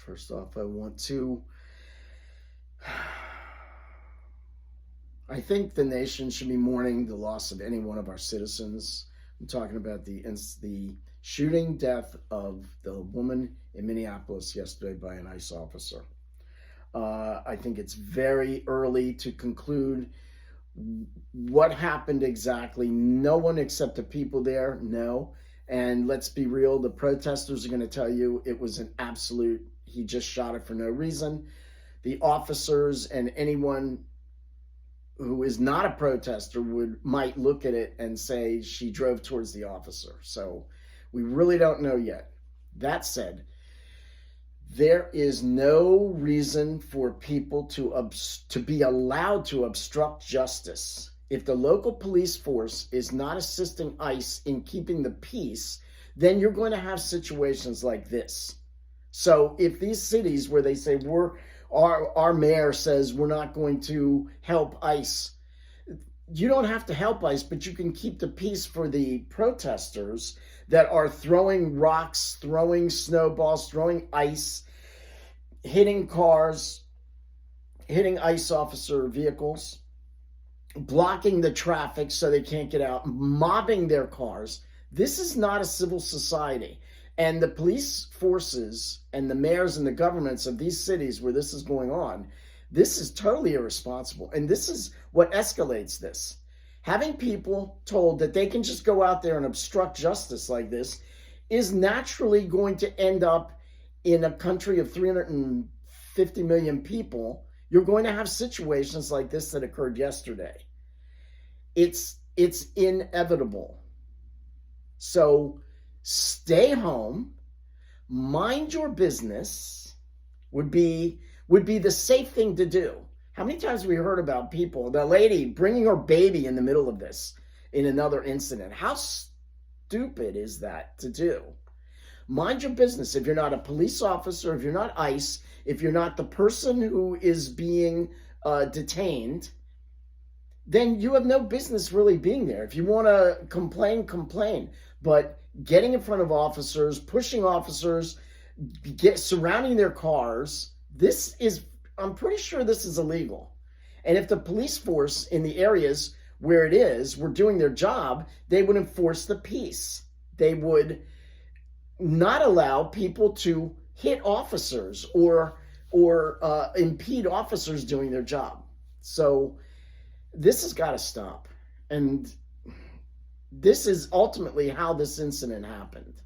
First off, I want to. I think the nation should be mourning the loss of any one of our citizens. I'm talking about the shooting death of the woman in Minneapolis yesterday by an ICE officer. I think it's very early to conclude what happened exactly. No one except the people there know. And let's be real, the protesters are going to tell you it was an absolute, he just shot it for no reason. The officers and anyone who is not a protester might look at it and say she drove towards the officer. So we really don't know yet. That said, there is no reason for people to be allowed to obstruct justice. If the local police force is not assisting ICE in keeping the peace, then you're going to have situations like this. So if these cities where they say our mayor says we're not going to help ICE, you don't have to help ICE, but you can keep the peace for the protesters that are throwing rocks, throwing snowballs, throwing ice, hitting cars, hitting ICE officer vehicles, blocking the traffic so they can't get out, mobbing their cars. This is not a civil society. And the police forces and the mayors and the governments of these cities where this is going on, this is totally irresponsible. And this is what escalates this. Having people told that they can just go out there and obstruct justice like this is naturally going to end up in a country of 350 million people. You're going to have situations like this that occurred yesterday. It's inevitable. So stay home, mind your business would be the safe thing to do. How many times have we heard about people, the lady bringing her baby in the middle of this in another incident? How stupid is that to do? Mind your business. If you're not a police officer, if you're not ICE, if you're not the person who is being detained, then you have no business really being there. If you want to complain, complain. But getting in front of officers, pushing officers, surrounding their cars, I'm pretty sure this is illegal. And if the police force in the areas where it is were doing their job, they would enforce the peace. They would not allow people to hit officers or impede officers doing their job. So this has got to stop. And this is ultimately how this incident happened.